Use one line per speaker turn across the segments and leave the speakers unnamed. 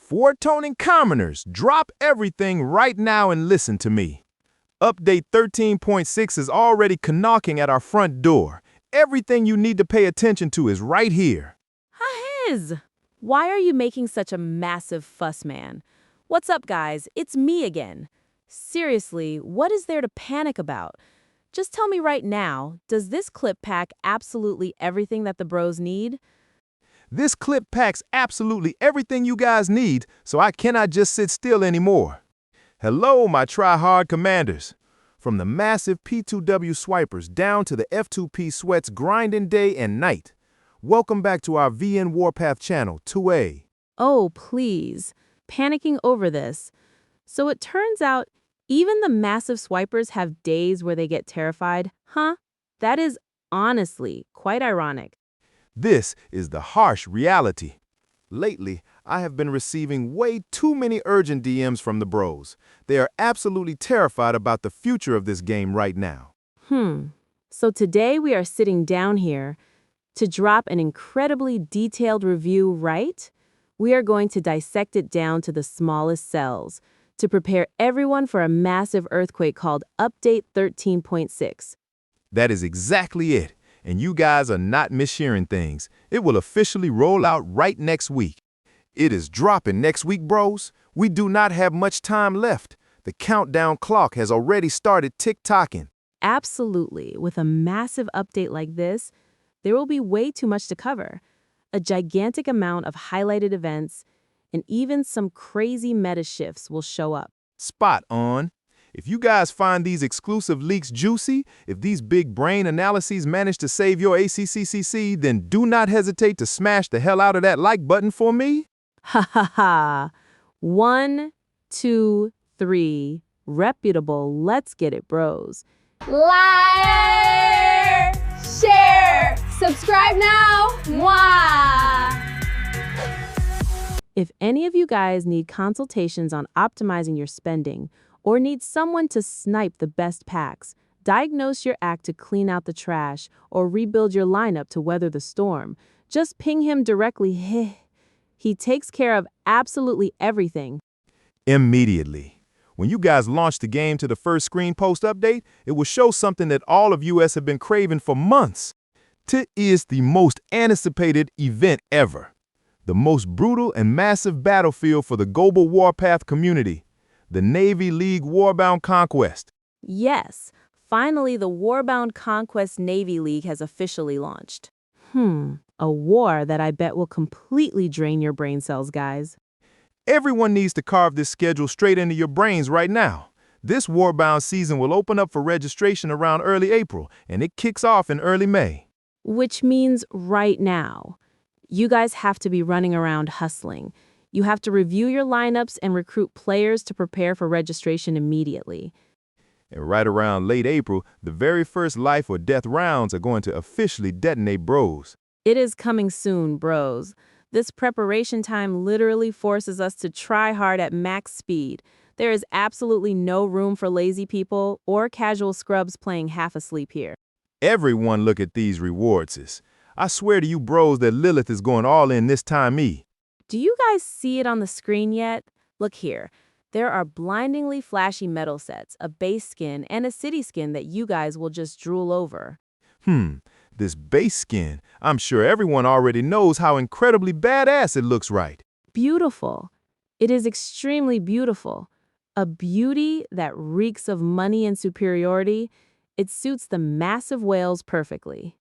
Four-toning commoners, drop everything right now and listen to me. Update 13.6 is already knocking at our front door. Everything you need to pay attention to is right here.
Hiz! Why are you making such a massive fuss, man? What's up, guys? It's me again. Seriously, what is there to panic about? Just tell me right now, does this clip pack absolutely everything that the bros need?
This clip packs absolutely everything you guys need, so I cannot just sit still anymore. Hello, my try-hard commanders. From the massive P2W swipers down to the F2P sweats grinding day and night. Welcome back to our VN Warpath channel, 2A.
Oh, please. Panicking over this. So it turns out, even the massive swipers have days where they get terrified, huh? That is honestly quite ironic.
This is the harsh reality. Lately, I have been receiving way too many urgent DMs from the bros. They are absolutely terrified about the future of this game right now.
So today we are sitting down here to drop an incredibly detailed review, right? We are going to dissect it down to the smallest cells to prepare everyone for a massive earthquake called Update 13.6.
That is exactly it. And you guys are not mishearing things. It will officially roll out right next week. It is dropping next week, bros. We do not have much time left. The countdown clock has already started tick-tocking.
Absolutely. With a massive update like this, there will be way too much to cover. A gigantic amount of highlighted events, and even some crazy meta shifts will show up.
Spot on. If you guys find these exclusive leaks juicy, if these big brain analyses manage to save your ACCCC, then do not hesitate to smash the hell out of that like button for me.
Ha ha ha. 1, 2, 3. Reputable. Let's get it, bros.
Like, share, subscribe now. Mwah!
If any of you guys need consultations on optimizing your spending, or need someone to snipe the best packs, diagnose your act to clean out the trash, or rebuild your lineup to weather the storm, just ping him directly. He takes care of absolutely everything.
Immediately. When you guys launch the game to the first screen post update, it will show something that all of us have been craving for months. It is the most anticipated event ever. The most brutal and massive battlefield for the global Warpath community. The Navy Warbound Conquest.
Yes, finally the Warbound Conquest Navy League has officially launched. A war that I bet will completely drain your brain cells, guys.
Everyone needs to carve this schedule straight into your brains right now. This Warbound season will open up for registration around early April, and it kicks off in early May.
Which means right now. You guys have to be running around hustling. You have to review your lineups and recruit players to prepare for registration immediately.
And right around late April, the very first life or death rounds are going to officially detonate, bros.
It is coming soon, bros. This preparation time literally forces us to try hard at max speed. There is absolutely no room for lazy people or casual scrubs playing half asleep here.
Everyone look at these rewards. I swear to you bros that Lilith is going all in this time.
Do you guys see it on the screen yet? Look here. There are blindingly flashy metal sets, a base skin, and a city skin that you guys will just drool over.
This base skin, I'm sure everyone already knows how incredibly badass it looks, right?
Beautiful. It is extremely beautiful. A beauty that reeks of money and superiority. It suits the massive whales perfectly.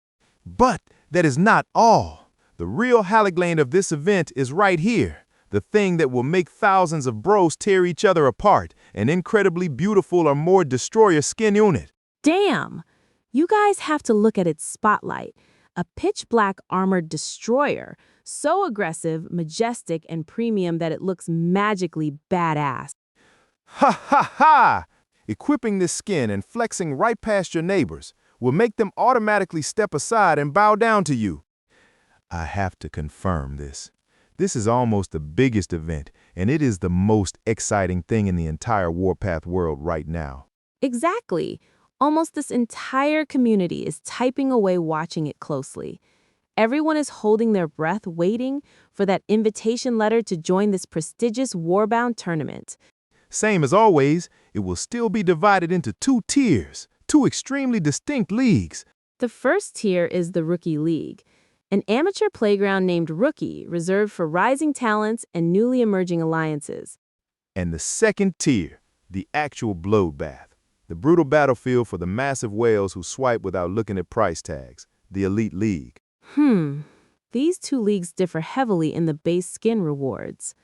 But that is not all. The real Haliglane of this event is right here. The thing that will make thousands of bros tear each other apart. An incredibly beautiful or more destroyer skin unit.
Damn! You guys have to look at its spotlight. A pitch-black armored destroyer. So aggressive, majestic, and premium that it looks magically badass.
Ha ha ha! Equipping this skin and flexing right past your neighbors will make them automatically step aside and bow down to you. I have to confirm this. This is almost the biggest event, and it is the most exciting thing in the entire Warpath world right now.
Exactly. Almost this entire community is typing away watching it closely. Everyone is holding their breath waiting for that invitation letter to join this prestigious Warbound tournament.
Same as always, it will still be divided into two tiers, two extremely distinct leagues.
The first tier is the Rookie League, an amateur playground named Rookie reserved for rising talents and newly emerging alliances.
And the second tier, the actual bloodbath, the brutal battlefield for the massive whales who swipe without looking at price tags, the Elite League.
These two leagues differ heavily in the base skin rewards.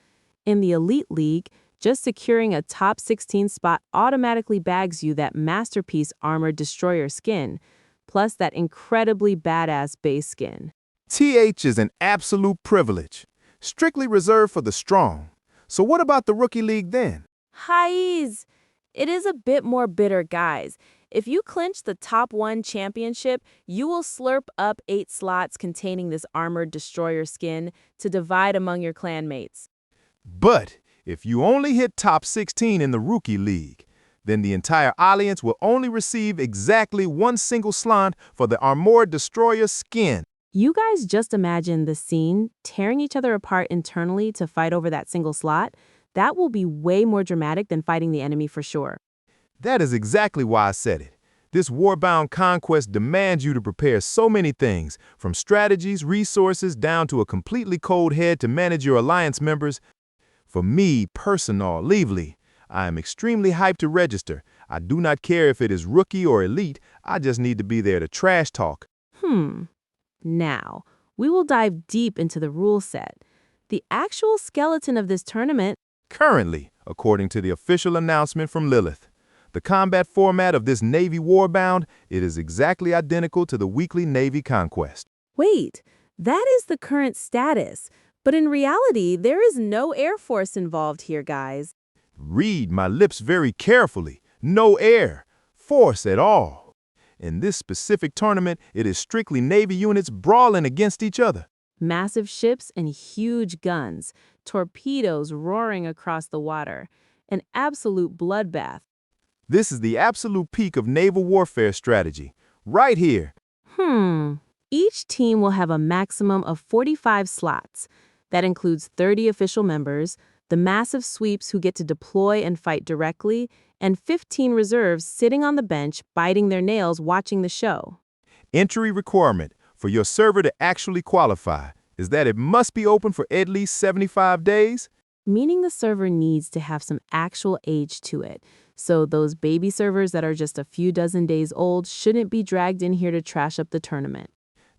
In the Elite League, just securing a top 16 spot automatically bags you that masterpiece Armored Destroyer skin, plus that incredibly badass base skin.
TH is an absolute privilege, strictly reserved for the strong. So what about the Rookie League then?
Highs! It is a bit more bitter, guys. If you clinch the top 1 championship, you will slurp up 8 slots containing this Armored Destroyer skin to divide among your clanmates.
But if you only hit top 16 in the Rookie League, then the entire alliance will only receive exactly one single slot for the Armored Destroyer skin.
You guys just imagine the scene, tearing each other apart internally to fight over that single slot. That will be way more dramatic than fighting the enemy for sure.
That is exactly why I said it. This Warbound Conquest demands you to prepare so many things, from strategies, resources, down to a completely cold head to manage your alliance members. For me, personally, I am extremely hyped to register. I do not care if it is Rookie or Elite, I just need to be there to trash talk.
Now, we will dive deep into the rule set. The actual skeleton of this tournament.
Currently, according to the official announcement from Lilith, the combat format of this Navy Warbound, it is exactly identical to the weekly Navy Conquest.
Wait, that is the current status. But in reality, there is no Air Force involved here, guys.
Read my lips very carefully. No air, force at all. In this specific tournament, it is strictly Navy units brawling against each other.
Massive ships and huge guns, torpedoes roaring across the water, an absolute bloodbath.
This is the absolute peak of naval warfare strategy, right here.
Each team will have a maximum of 45 slots. That includes 30 official members, the massive sweeps who get to deploy and fight directly, and 15 reserves sitting on the bench biting their nails watching the show.
Entry requirement for your server to actually qualify is that it must be open for at least 75 days.
Meaning the server needs to have some actual age to it. So those baby servers that are just a few dozen days old shouldn't be dragged in here to trash up the tournament.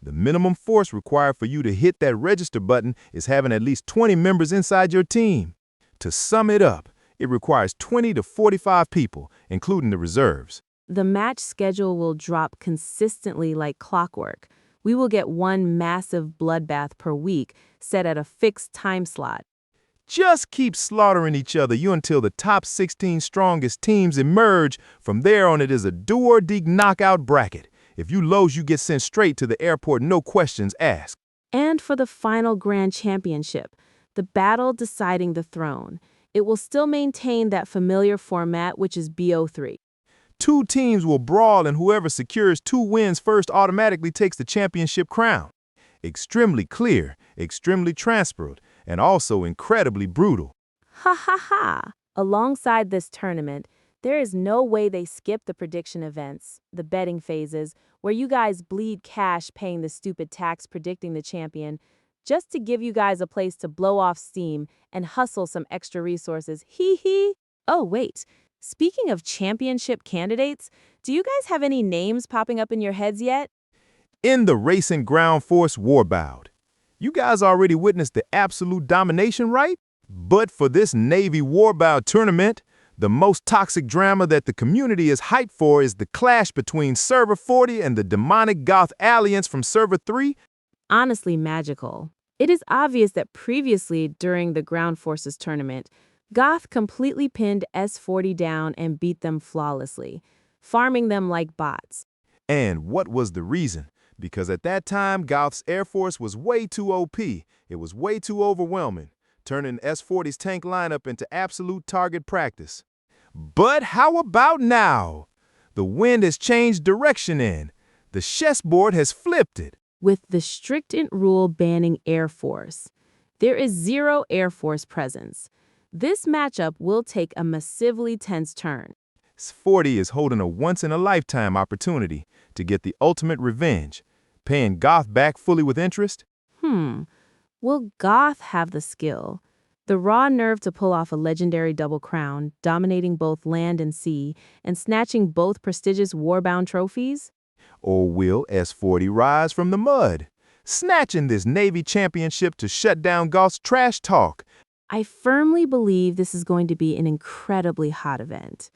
The minimum force required for you to hit that register button is having at least 20 members inside your team. To sum it up, it requires 20 to 45 people, including the reserves.
The match schedule will drop consistently like clockwork. We will get one massive bloodbath per week, set at a fixed time slot.
Just keep slaughtering each other until the top 16 strongest teams emerge. From there on, it is a do-or-die knockout bracket. If you lose, you get sent straight to the airport, no questions asked.
And for the final grand championship, the battle deciding the throne, it will still maintain that familiar format, which is BO3.
Two teams will brawl, and whoever secures 2 wins first automatically takes the championship crown. Extremely clear, extremely transparent, and also incredibly brutal.
Ha ha ha! Alongside this tournament, there is no way they skip the prediction events, the betting phases, where you guys bleed cash paying the stupid tax predicting the champion, just to give you guys a place to blow off steam and hustle some extra resources. Hee hee! Oh, wait. Speaking of championship candidates, do you guys have any names popping up in your heads yet?
In the Racing Ground Force Warbound, you guys already witnessed the absolute domination, right? But for this Navy Warbound tournament, the most toxic drama that the community is hyped for is the clash between Server 40 and the demonic Goth Alliance from Server 3.
Honestly magical. It is obvious that previously, during the Ground Forces tournament, Goth completely pinned S40 down and beat them flawlessly, farming them like bots.
And what was the reason? Because at that time, Goth's Air Force was way too OP. It was way too overwhelming, turning S40's tank lineup into absolute target practice. But how about now? The wind has changed direction and the chessboard has flipped it.
with the stringent rule banning Air Force. There is zero Air Force presence. This matchup will take a massively tense turn.
40 is holding a once-in-a-lifetime opportunity to get the ultimate revenge, paying GOTH back fully with interest.
Will GOTH have the skill, the raw nerve to pull off a legendary double crown, dominating both land and sea, and snatching both prestigious Warbound trophies?
Or will S40 rise from the mud, snatching this Navy championship to shut down GOTH's trash talk?
I firmly believe this is going to be an incredibly hot event,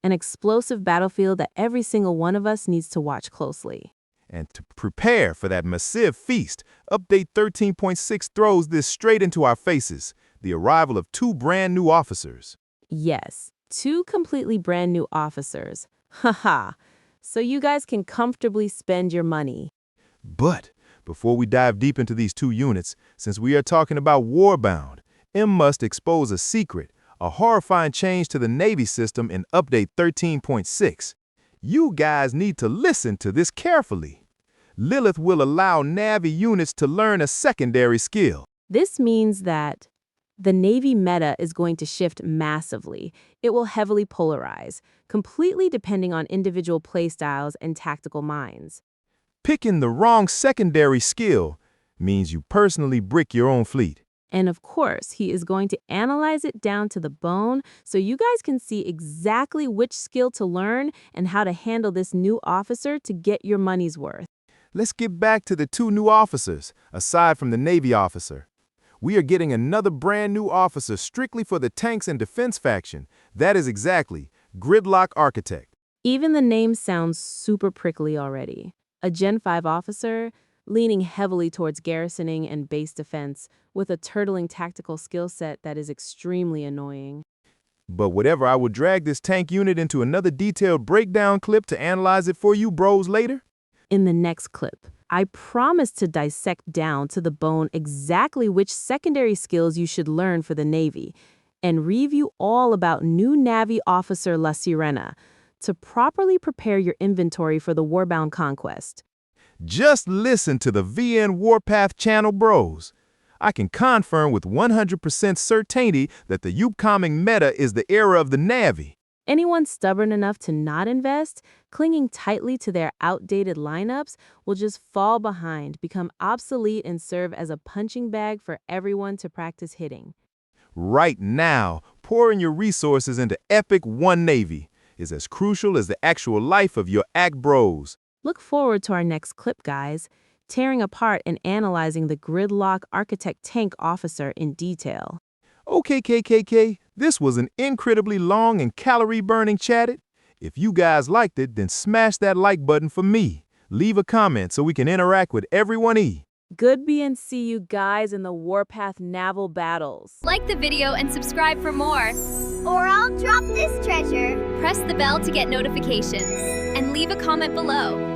an explosive battlefield that every single one of us needs to watch closely.
And to prepare for that massive feast, Update 13.6 throws this straight into our faces, the arrival of 2 brand new officers.
Yes, 2 completely brand new officers. Haha. So you guys can comfortably spend your money.
But before we dive deep into these 2 units, since we are talking about Warbound, M must expose a secret, a horrifying change to the Navy system in Update 13.6. You guys need to listen to this carefully. Lilith will allow Navy units to learn a secondary skill.
This means that the Navy meta is going to shift massively. It will heavily polarize, completely depending on individual playstyles and tactical minds.
Picking the wrong secondary skill means you personally brick your own fleet.
And of course, he is going to analyze it down to the bone so you guys can see exactly which skill to learn and how to handle this new officer to get your money's worth.
Let's get back to the 2 new officers, aside from the Navy officer. We are getting another brand new officer strictly for the tanks and defense faction. That is exactly Gridlock Architect.
Even the name sounds super prickly already. A Gen 5 officer, leaning heavily towards garrisoning and base defense, with a turtling tactical skill set that is extremely annoying.
But whatever, I will drag this tank unit into another detailed breakdown clip to analyze it for you bros later.
In the next clip, I promise to dissect down to the bone exactly which secondary skills you should learn for the Navy, and review all about new Navy officer La Sirena to properly prepare your inventory for the Warbound Conquest.
Just listen to the VN Warpath channel bros. I can confirm with 100% certainty that the upcoming meta is the era of the Navy.
Anyone stubborn enough to not invest, clinging tightly to their outdated lineups, will just fall behind, become obsolete, and serve as a punching bag for everyone to practice hitting.
Right now, pouring your resources into Epic One Navy is as crucial as the actual life of your ACT bros.
Look forward to our next clip, guys, tearing apart and analyzing the Gridlock Architect tank officer in detail.
Okay, KKK, this was an incredibly long and calorie-burning chatted. If you guys liked it, then smash that like button for me. Leave a comment so we can interact with everyone.
Good and see you guys in the Warpath naval battles.
Like the video and subscribe for more. Or I'll drop this treasure. Press the bell to get notifications. And leave a comment below.